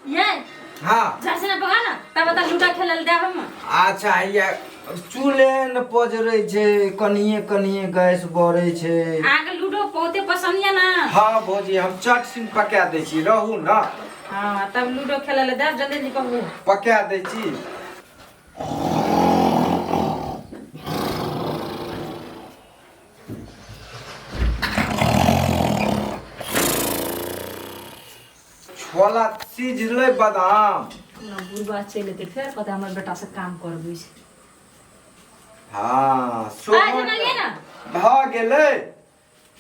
ये हाँ जैसे ना बगा ना तब बता लूडो खेलल दे हम। अच्छा या चूल्हे न पजरै छै कनिए कनिए गैस बढ़ै छै। आगे लूडो बहुते पसंद है ना। हाँ भौजी हम चट सिन पका दै छी रहू न। हाँ तब लूडो खेलल दे जल्दी जल्दी कहू। पका दै छी। छोला सीझलै बादाम। ना बुढ़वा चल एते फिर कहता हमर बेटा से काम करबै छै। हाँ आ जनलिए ना भ गेलै।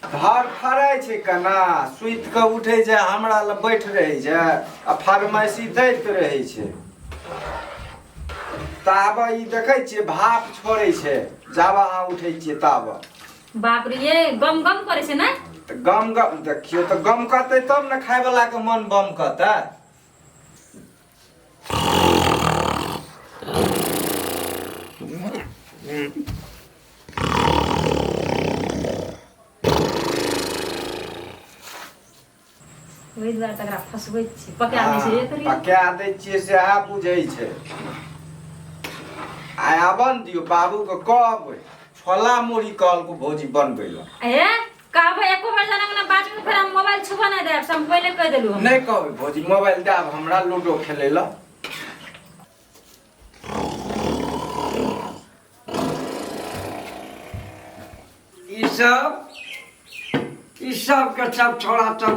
घर फरै छै कना सुति कऽ उठै छै हमरा लग बैठ रहै छै आ फरमाइशी दैत रहै छै। ताब ई देखै छियै भाप छोड़ै छै जाब अहाँ उठै छियै ताब। बाप रे ये गम गम करे छै ना। तऽ गम गम देखियौ तऽ गम कहतै तब ने खायवलाके मन बम कहतै। ओहि दुआरे तकरा फसबै छी पका दै छै एक पका दै छियै सएह बुझै छै। आइ आबन दियौ बाबूके कहबै छोला मुढ़ी कहलको भौजी बनबै लए। ए कहबै एको बेर जना ना बाजू फिर हम मोबाइल छुबा नहीं देब सब पहले कह देलु हम। नहीं कहबै भौजी मोबाइल देब हमरा लूडो खेलै लए। ई सब के सब छोड़ा सब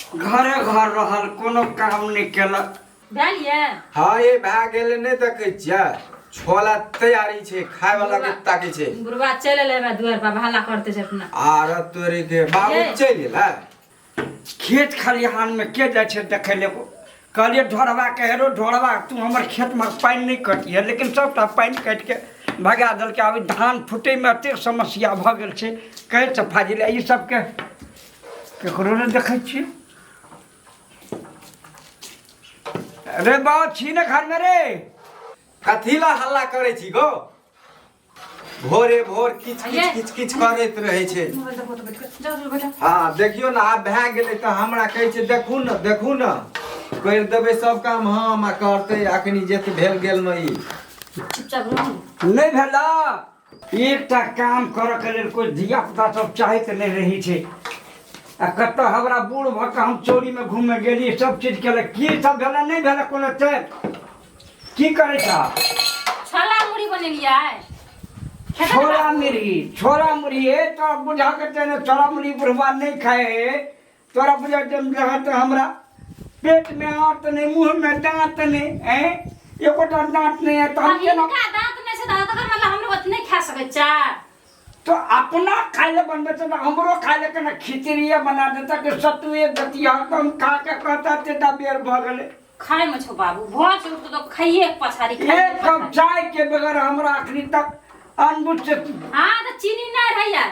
घरे घर रहल कोनो काम नहीं केलक। भेलिए हाँ ये भए गेलै नहीं देखै छियै छोला तैयारी छै खाय वाला के ताकै छै। बुढ़वा चल लेबे दुआर पर हल्ला करते छै अपना। आर तोरे के बाबू चल गेला। खेत खलिहान में के जाय छै देखै ले कहलिए ढोरवा के हेरो ढोरवा तू हमर खेत में पानी नहीं कटिए लेकिन सबटा पानी काट के भगा दल के अभी धान फुटे में एते समस्या भ गेल छै कहै छै फाजिल ई सब के केकरो ने देखै छी। रे बात छी ने घर में रे कथी ला हल्ला करै छी गो। भोरे भोर किच किच किच किच करैत रहै छै। हाँ देखियो ना आब भए गेलै तऽ हमरा कहै छै देखू न कर देबै सब काम हम आ करतै अखनी जेत भेल गेल में ई चुपचाप रहू नहीं भेला एकटा काम करऽ के लेल कोई धिया पुता सब चाहैत नहीं रही छै। आ कत हमरा बूढ़ भऽ के हम चोरी में घूमे गेली सब चीज केलक की सब भेला नहीं भेला कोनो छै की करे छा। छोला मुढ़ी बनेलिए छोरा मुरही है तो बुझा के तेने छोरा मुरही बुढ़वा नहीं खाए है तोरा बुझा तो हमरा पेट में आंत नहीं मुंह में दांत नहीं है एकोटा दांत नहीं है तो हम केना दांत में से दांत कर मतलब हम लोग नहीं खा सके चा। तो अपना खाए ले बनबे तो हमरो खाए ले केना खिचड़ी बना देता कि सतुए दतिया तो हम खा के कहता तेटा बेर भ गेले खाए में छो बाबू बहुत तो खाइए पछारी एक कप चाय के बगैर हमरा आखिरी तक अनबुझ से हां तो चीनी ना रह यार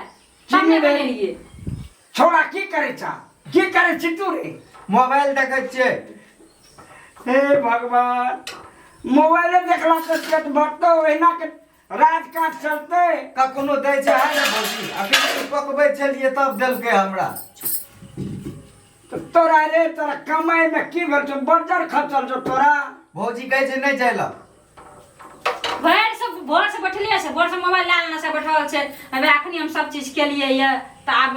चीनी बने लिए छोड़ा की करे छा की करे छी तू रे मोबाइल देखै छियै। हे भगवान मोबाइल देखला से पेट भरतो ओहिना के राजकाज चलते कखनो दै छै है ना भौजी अभी पकबै छलिए तब देलकै हमरा। तो तोरा रे तोरा कमाई में की भेल छौ बर्जर खचल छौ तोरा। भौजी कहै छै नहीं चल भोर से बैठलिए से भोर से मोबाइल लालना से बैठल छै अबे अखनी हम सब चीज के लिए ये त आब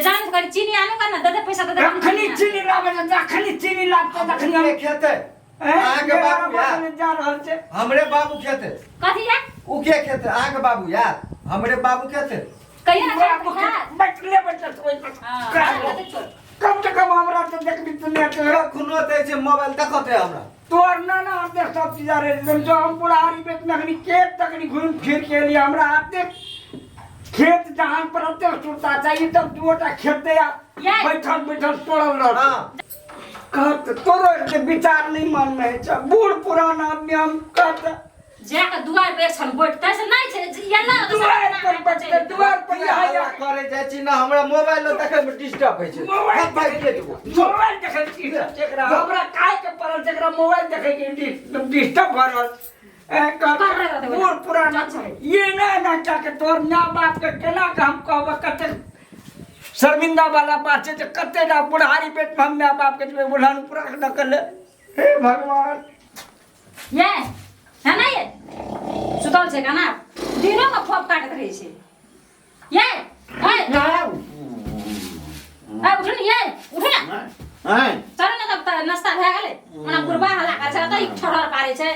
जान कर चीनी आनो का ना दे पैसा दे अखनी चीनी लाबे त अखनी चीनी लागतो अखनी हम खेते अहाँ के बाबू यार जा रहल छै हमरे बाबू खेते कथि या उ के खेते अहाँ के बाबू यार हमरे बाबू खेते कहिया ना बाबू के बैठले बैठत ओइ हां कम से कम हमरा तो देखबी तू ने कखनो दै छै मोबाइल देखते हमरा तोर ना आते सब चीज रे जो हम बुढ़ारी बेत में अखनी खेत तकनी घूम फिर के लिए हमरा आते खेत जहां पर आते सुरता चाहिए तब दुटा खेते या बैठल तोड़ल रह हां कहत तोरो के विचार नहीं मन में छ बूढ़ पुराना आदमी हम कहत जाके दुआर पे छन बैठते से नहीं छै यल्ला दुआर पर बैठते दुआर पर हल्ला करे जाइ छी ना हमरा मोबाइल देखे में डिस्टर्ब होइ छै मोबाइल देखे छी जेकरा हमरा काय के परल जेकरा मोबाइल देखे के डिस्टर्ब भ रहल बूढ़ पुराना ये ना क्या के तोर माँ बाप के केना के हम कहब कते शर्मिंदा वाला बात है। कते ना बुढ़ारी पेट में हम माँ बाप के बुढ़ान पूरा न कर ले। हे भगवान ये है ना ये सुतल छे ना दिनों का फोप काटत रहे छे ये उठू ने ये उठू ना चलो ना तब नाश्ता भए गेलै ओना बुढ़बा हल्ला करे छै त ई ठोडर पारे छै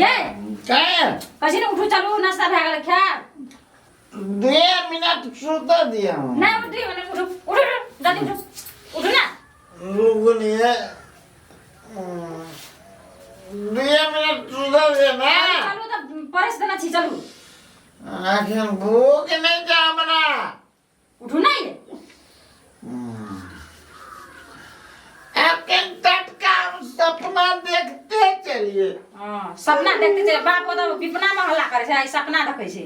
ये कछि ने उठू चलू नाश्ता भए गेलै खा 2 मिनट सुत दिया ना उठी मैंने उठू उठू जल्दी उठू उठू ना रुकनिए 2 मिनट सुत दिया ना चलू त परस देना छी चलू आखिर भूख नहीं जा मना उठू ना ये आपके टटका सपना देखते चलिए सपना देखते छै बाप को तो विपना में हल्ला करे छै सपना देखे छै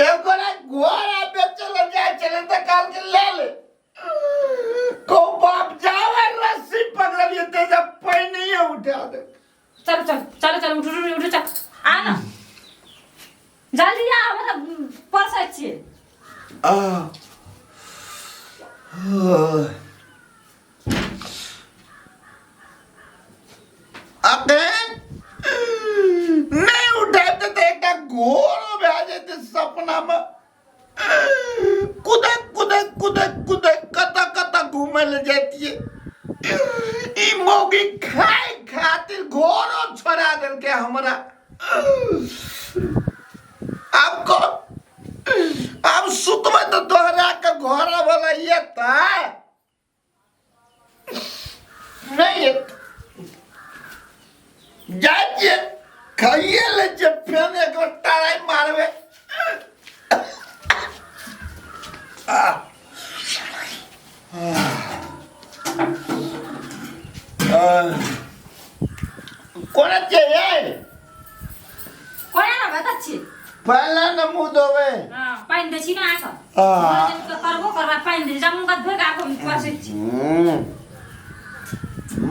एक घोड़ा पे चले जाए चले तो काल के ले ले को बाप जावे रस्सी पकड़ लिए ते जब पैनी उठा दे चलो चलो चलो चलो उठू उठू चल आ ना जल्दी आ मतलब परस छिए अबे नहीं उठाते तो एक घोड़ा में आ जाते सपना में कुदक कुदक कुदक कुदक कता कता घूमे ले जाती है ई मोगी खाए खातिर घोड़ा छोड़ा दल के हमरा आपको अब सुत में तो दोहरा का घोड़ा वाला ये था नहीं जाइए खाइए ले जब फिर एक टाराई मारवे कौन चाहिए कोना ना बता छी पहला न मुंह धोवे हां पानी दे छी ना आका तो करबो करबा पानी दे जम का धोगा को परस छी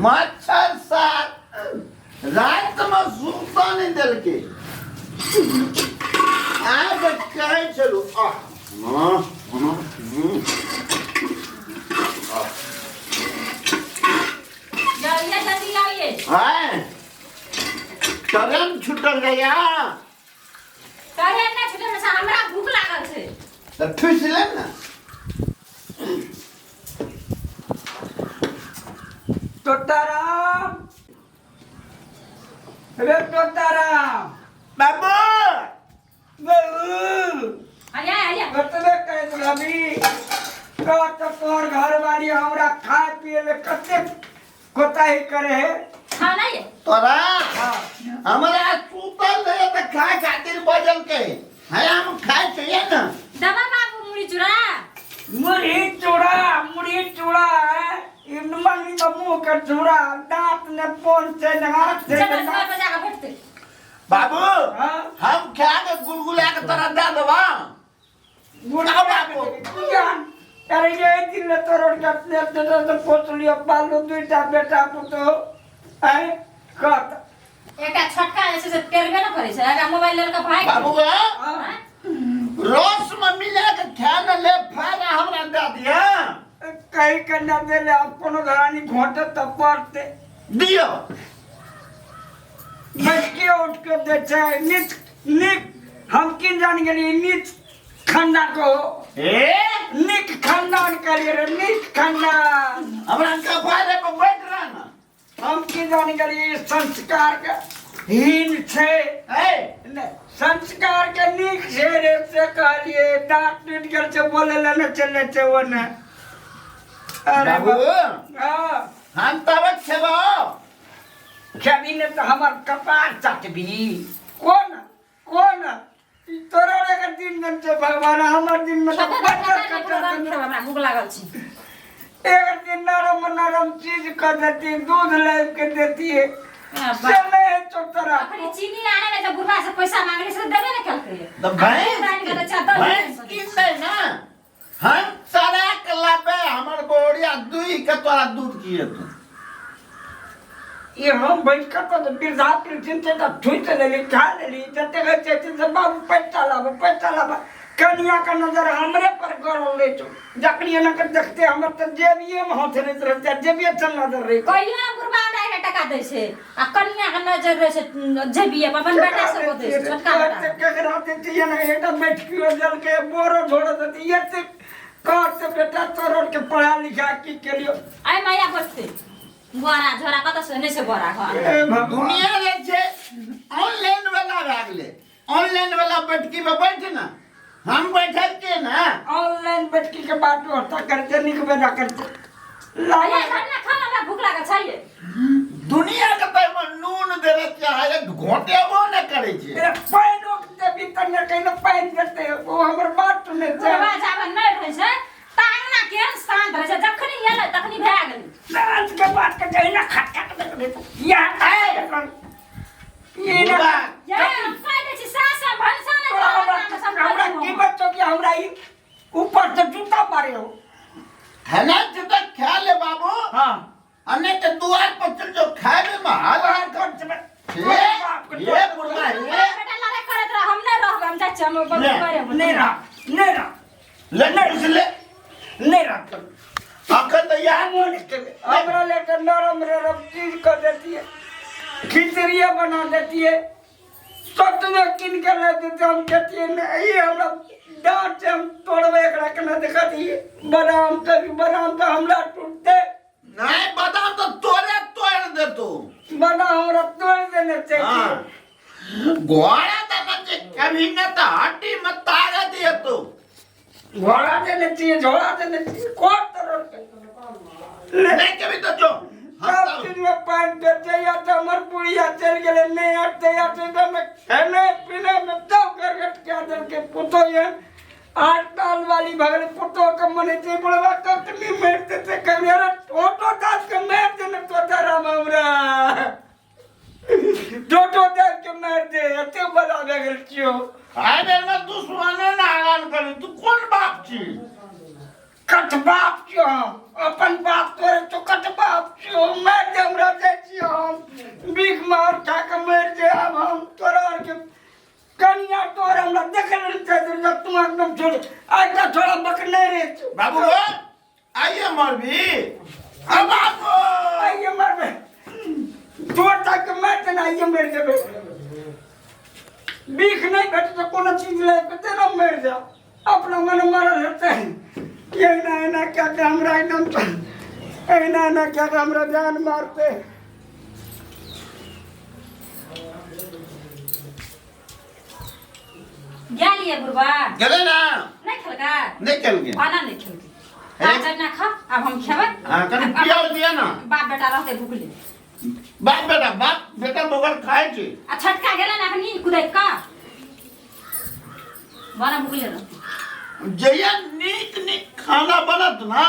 मच्छर सा रात में सुनता नहीं दिल के आज कहीं चलो जल्दी आइए ट्रेन छूटल गया करे ना छुटे में हमरा भूख लागल छै तो ठुस ले ना तोताराम रे तोताराम बाबू आया बतबे कह रवि का तो तोर घर वाली हमरा खाए पिए ले कते कोताही करे है खाना ये तोरा हमारा सुतल है तो खाए खातिर बजल के है हम खाए चाहिए ना दबा बाबू मुड़ी चूड़ा है इन मनी का मुंह का चूड़ा दांत ने पोन से हाथ से चलो घर पे जाकर बैठते बाबू हम खा के गुलगुला के तरह दे देबा बुढ़ा बाबू अरे ये दिन ले तोर के अपने तो पोतलियो बालू दुईटा बेटा पुतो है कत एकटा छटका ऐसे से टेरबे ना करे छै अगर मोबाइल ले के भाग बाबू रस में मिला के खाना ले फायदा हमरा दे दिया कहीं करना दे ले अब कोनो घरानी घोटे तब पड़ते दियो बचके उठ के दे छै निक हम किन जान गेली निक खन्ना को निक खानदान करिए रे निक खानदान हमरा कपारे पे बैठ रहा ना हम किन जान गेली संस्कार के हीन छे संस्कार के निक छे रे से कहलिए दांत टूट गेल छे बोले ले न चले छे ओने अरे बाबू हां हम तब छेबो खेबी ने तो हमर कपार चटबी कौन तोरा के दिन से भगवान हमर दिन में तो हमरा भूख लागल छी एक दिन नरम चीज कर देती दूध ले के देती है चले चोतरा अपनी चीनी आने में जब बुढ़ा से पैसा मांगले से देबे ना करके तो भैंस किन दे ना हम सारा के लाबे हमर बोड़िया दुई के तोरा दूध किए तू ये हम बैठ कर तो वृद्धा पेंशन से तो ठुई ले ली खा ले ली जते गए से बाबू पैसा लाबो कन्या का नजर हमरे पर गड़ल ले तो जकरिया न कर देखते हमर त जेबिए में हाथ नहीं रहते जेबिए चल नजर रे कहिया बुरबा ना टका दै छै आ कन्या के नजर रहे छै जेबिए अपन बेटा सब को दै छै छोटका बेटा केकरा देती है ना एटा बैठकियो जल के बोरो झोड़ देती है ते काट बेटा तोड़ के पढ़ा लिखा की केलियो आई माया बसते बोरा झोरा कत से नहीं से बोरा घर ए भगवान दुनिया जे छै ऑनलाइन वाला भए गेलै ऑनलाइन वाला बैठकी में बैठ ना हम बैठल के ना ऑनलाइन बैठकी के बात होता करते निक बेटा करते भैया खाना खाना ना भूख लागल छै दुनिया के पे नून देवे चाहे घोटे वो न करे छै ए पाइनो के भीतर न कहीं पाइन देते वो हमर बात सुने छै बुरबा जाबन नहीं रहे छै तांगना के शांत रहे छै जखनी एले तखनी भए गेलै आज के बात के जइना खटखट देख दे या ये ना ये हम कह दै छी सास भनसा ने हमरा की बच्चों की हमरा ई ऊपर से जूता मारे हो है ना जब खा ले बाबू हां अने के द्वार पर चल जो खाए में हाल बाहर कर से ये बुढ़ा ये बेटा लड़ाई करत रह हम नहीं रहब हम चाचा हम बंद करे नहीं रहा लड़ने इसले नहीं रहा आखिर तो यार मोन के हमरा लेकर नरम नरम चीज कर देती है खिचड़िया बना देती है सत में किन के ले देते हम कहती है नहीं हमरा डांट से हम तोड़वे एकरा के ना देखा दी बादाम तो हमरा टूटते नहीं बादाम तो तोड़े तोड़ दे तू बादाम हमरा तोड़ देने चाहिए घोड़ा तो कभी न तो हड्डी में ताकत है तू घोड़ा देने चाहिए झोड़ा देने चाहिए कोट तरह के नहीं कभी तो जो सब चीज में पानी देते या तो हमार बुढ़िया चल गए नहीं हटते या तो मैं खाने पीने में तो करकट क्या दल के पुतो ये 8 साल वाली भगल पुतो का मने से बुढ़वा कतनी मेरते थे कभी अरे टोटो दास के मेर देने तो तारा मामरा टोटो दास के मेर दे अते बड़ा भगल क्यों आए मेरे में दुश्मन ना आगान करे तू कौन बाप छी कट बाप क्यों अपन बाप तोरे तो कट बाप क्यों मैं हमरा दे छियो भीख मार खा के मर जे अब हम तोरा के कन्या तोर हमरा देखल चाहिए तुम एकदम छोड़ आजा थोड़ा बकने रे बाबू आइए मर भी अब बाबू आइए मर बे तोर तक मैं त नहीं मर जेबे भीख नहीं भेट तो कोनो चीज ले के तेरा मर जा अपना मन मरल रहते हैं ये ना क्या हमरा एकदम ना क्या हमरा जान मारते गेलिए बुरबा चले ना नहीं खेलगा नहीं चल गए खाना नहीं खेलगी आज ना खा अब हम खेबै हां कनी पियाल दिया ना बाप बेटा रहते भूखले बाप बेटा मगर खाए छी आ छटका गेला ना नींद कुदै का बड़ा भूखले रहते जया नीक खाना बनत ना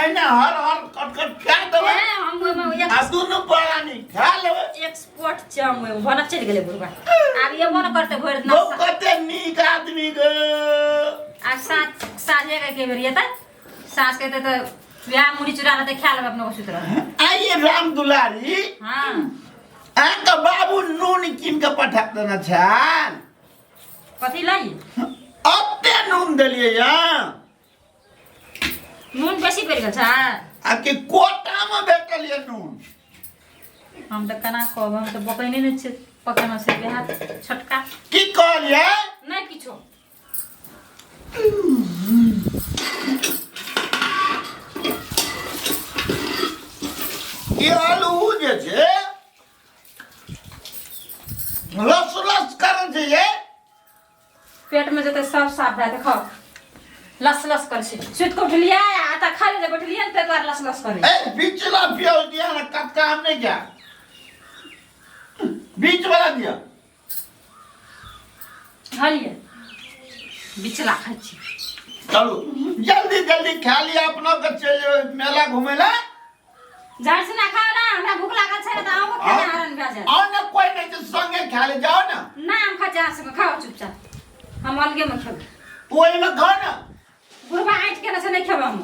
ऐना हर कट क्या देबे हम एक आ दोनों पड़ा नहीं खा लेबे एक्सपोर्ट चम बना चल गेले बुरबा अब ये मन करते भोर वो ना कते नीक आदमी ग आ साथ साझे के बेरिया त सास कहते तो बियाह मुड़ी चुरा लेते खा लेबे अपने को सुतर आइए राम दुलारी हां आका बाबू नून किन के पठा देना छान कथी लाई अत्ते नून देलिए यहाँ नून बेसी पड़ गेल छ आपके कोटा में बेचलिए नून हम त कना कहब हम त बकैने नै छै पकना से बियाह छटका की कहलिए नहीं किछो ये आलू जे छे लस करन छै ये पेट में जते सब साफ भए देखो लस लस कर छै सुत को उठलिया आटा खा ले बैठलिया त तोर लस लस करे ए बीचला पियो दिया ना कटका हमने क्या बीच वाला दिया खालिए बिचला खाइ छी चलो जल्दी खा लिया अपना के चल मेला घूमे ला जान से ना खाओ ना हमरा भूख लागल छै त हम खाना हरन भए जाय और ना कोई नहीं तो संगे खा ले जाओ ना ना हम खा जा से खाओ चुपचाप हम अलगे में खेब कोई ना खा ना बुरबा आइट के ना से नहीं खेब हम